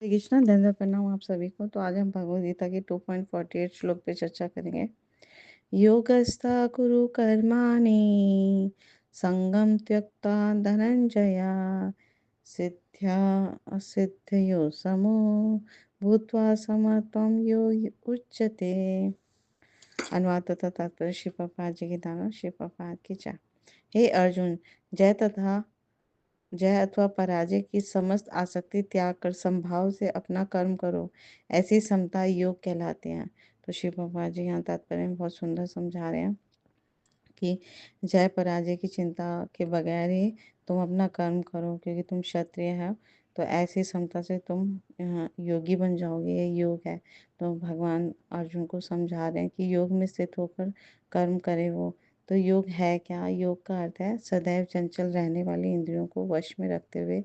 श्री कृष्णा धन्यवाद प्रणाम आप सभी को। तो आज हम भगवद गीता के 2.48 श्लोक पे चर्चा करेंगे। योगस्था कुरु कर्माणि संगम त्यक्ता धनंजया सिद्ध्या असिद्धयो समो भूत्वा समत्वं यो उच्यते। अनुवाद तथा तात्पर्य श्री प्रभुपाद जी की दाना श्री प्रभुपाद की जय। हे अर्जुन, जय तथा जय अथवा पराजय की समस्त आसक्ति त्याग कर समभाव से अपना कर्म करो, ऐसी समता योग कहलाते हैं। तो शिव बाबा जी यहाँ तात्पर्य में बहुत सुंदर समझा रहे हैं कि जय पराजय की चिंता के बगैर ही तुम अपना कर्म करो, क्योंकि तुम क्षत्रिय हो। तो ऐसी समता से तुम योगी बन जाओगे, ये योग है। तो भगवान अर्जुन को समझा रहे हैं कि योग में स्थित होकर कर्म करे वो। तो योग है क्या? योग का अर्थ है सदैव चंचल रहने वाली इंद्रियों को वश में रखते हुए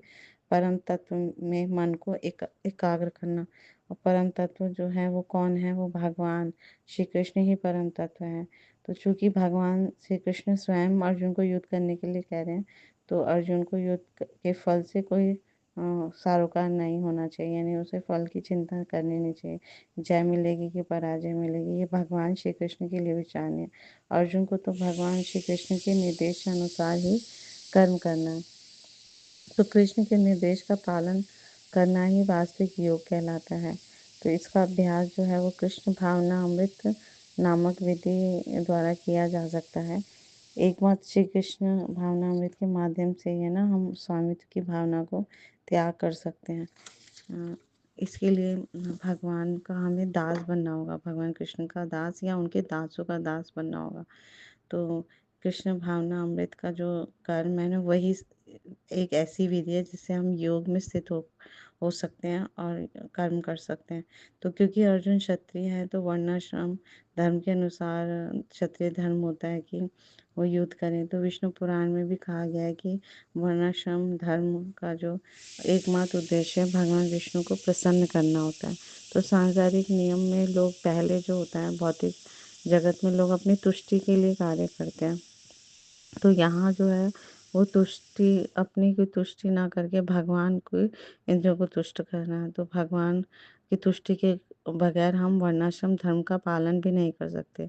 परम तत्व में मन को एकाग्र करना। और परम तत्व जो है वो कौन है? वो भगवान श्री कृष्ण ही परम तत्व है। तो चूंकि भगवान श्री कृष्ण स्वयं अर्जुन को युद्ध करने के लिए कह रहे हैं, तो अर्जुन को युद्ध के फल से कोई सरोकार नहीं होना चाहिए, यानी उसे फल की चिंता करनी नहीं चाहिए। जय मिलेगी कि पराजय मिलेगी, ये भगवान श्री कृष्ण के लिए विचारना है। अर्जुन को तो भगवान श्री कृष्ण के निर्देश अनुसार ही कर्म करना है। तो कृष्ण के निर्देश का पालन करना ही वास्तविक योग कहलाता है। तो इसका अभ्यास जो है वो कृष्ण भावना अमृत नामक विधि द्वारा किया जा सकता है। एकमात्र श्री कृष्ण भावना अमृत के माध्यम से ही है ना हम स्वामित्व की भावना को त्याग कर सकते हैं। इसके लिए भगवान का हमें दास बनना होगा, भगवान कृष्ण का दास या उनके दासों का दास बनना होगा। तो कृष्ण भावना अमृत का जो कर्म है ना, वही एक ऐसी विधि है जिससे हम योग में स्थित हो सकते हैं और कर्म कर सकते हैं। तो क्योंकि अर्जुन क्षत्रिय है, तो वर्णाश्रम धर्म के अनुसार क्षत्रिय धर्म होता है कि वो युद्ध करें। तो विष्णु पुराण में भी कहा गया है कि वर्णाश्रम धर्म का जो एकमात्र उद्देश्य है भगवान विष्णु को प्रसन्न करना होता है। तो सांसारिक नियम में लोग पहले जो होता है भौतिक जगत में लोग अपनी तुष्टि के लिए कार्य करते हैं। तो यहाँ जो है वो तुष्टि अपनी कोई तुष्टि ना करके भगवान को इंद्रियों को तुष्ट करना है। तो भगवान की तुष्टि के बगैर हम वर्णाश्रम धर्म का पालन भी नहीं कर सकते।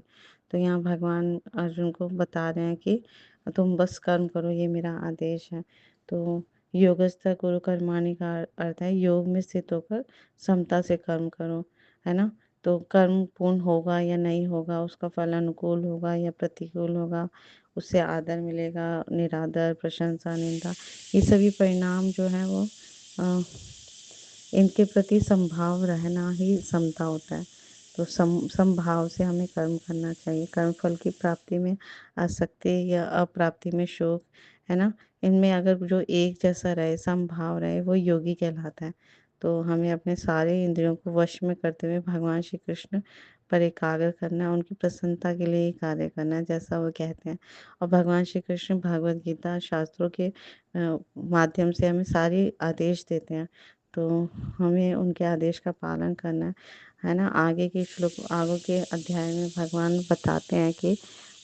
तो यहाँ भगवान अर्जुन को बता रहे हैं कि तुम बस कर्म करो, ये मेरा आदेश है। तो योगस्थ कुरु कर्माणि का अर्थ है योग में स्थित होकर समता से कर्म करो, है ना। तो कर्म पूर्ण होगा या नहीं होगा, उसका फल अनुकूल होगा या प्रतिकूल होगा, उससे आदर मिलेगा, निरादर, प्रशंसा, निंदा, ये सभी परिणाम जो है वो इनके प्रति समभाव रहना ही समता होता है। तो समभाव से हमें कर्म करना चाहिए। कर्म फल की प्राप्ति में आसक्ति या अप्राप्ति में शोक, है ना, इनमें अगर जो एक जैसा रहे, समभाव रहे, वो योगी कहलाता है। तो हमें अपने सारे इंद्रियों को वश में करते हुए भगवान श्री कृष्ण पर एकाग्र करना है, उनकी प्रसन्नता के लिए ही कार्य करना है, जैसा वो कहते हैं। और भगवान श्री कृष्ण भगवद गीता शास्त्रों के माध्यम से हमें सारे आदेश देते हैं। तो हमें उनके आदेश का पालन करना है ना। आगे के श्लोक, आगे के अध्याय में भगवान बताते हैं कि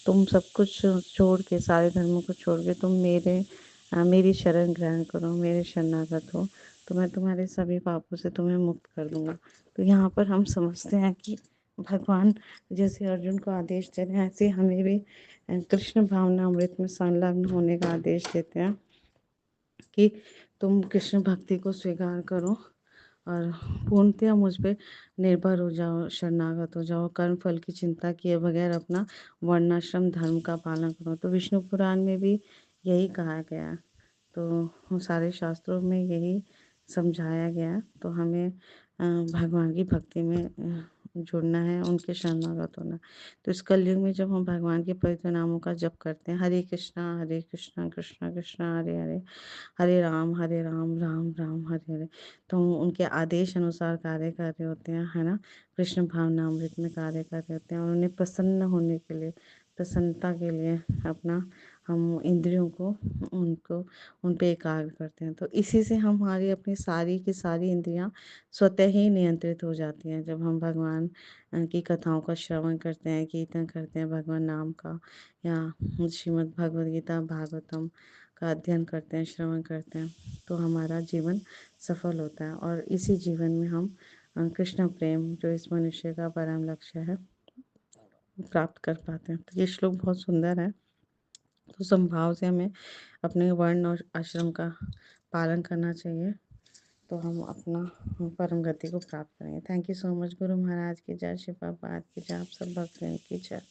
तुम सब कुछ छोड़ के, सारे धर्मों को छोड़ के तुम मेरी शरण ग्रहण करो, मेरे शरणागत हो, तो मैं तुम्हारे सभी पापों से तुम्हें मुक्त कर दूंगा। तो यहाँ पर हम समझते हैं कि भगवान जैसे अर्जुन को आदेश दे रहे हैं, ऐसे हमें भी कृष्ण भावना अमृत में संलग्न होने का आदेश देते हैं कि तुम कृष्ण भक्ति को स्वीकार करो और पूर्णतया मुझ पे निर्भर हो जाओ, शरणागत हो जाओ, कर्म फल की चिंता किए बगैर अपना वर्णाश्रम धर्म का पालन करो। तो विष्णु पुराण में भी यही कहा गया है। तो सारे शास्त्रों में यही समझाया गया। तो हमें भगवान की भक्ति में जुड़ना है, उनके शरणागत होना। तो इस कलयुग में जब हम भगवान के पवित्र नामों का जप करते हैं, हरे कृष्णा कृष्णा कृष्णा हरे हरे, हरे राम राम राम हरे हरे, तो हम उनके आदेश अनुसार कार्य कर रहे होते हैं, है ना। कृष्ण भावना अमृत में कार्य कर रहे होते हैं और उन्हें प्रसन्न होने के लिए, प्रसन्नता के लिए अपना हम इंद्रियों को उनको उन पे एकाग्र करते हैं। तो इसी से हमारी अपनी सारी की सारी इंद्रियां स्वतः ही नियंत्रित हो जाती हैं। जब हम भगवान की कथाओं का श्रवण करते हैं, कीर्तन करते हैं भगवान नाम का, या श्रीमद् भगवद गीता भागवतम का अध्ययन करते हैं, श्रवण करते हैं, तो हमारा जीवन सफल होता है और इसी जीवन में हम कृष्ण प्रेम जो इस मनुष्य का परम लक्ष्य है प्राप्त कर पाते हैं। तो ये श्लोक बहुत सुंदर है। तो समभाव से हमें अपने वर्ण और आश्रम का पालन करना चाहिए, तो हम अपना परम गति को प्राप्त करेंगे। Thank you so much. Guru Maharaj की जय, शिव बाबा की जय, आप सब भक्तों की जय।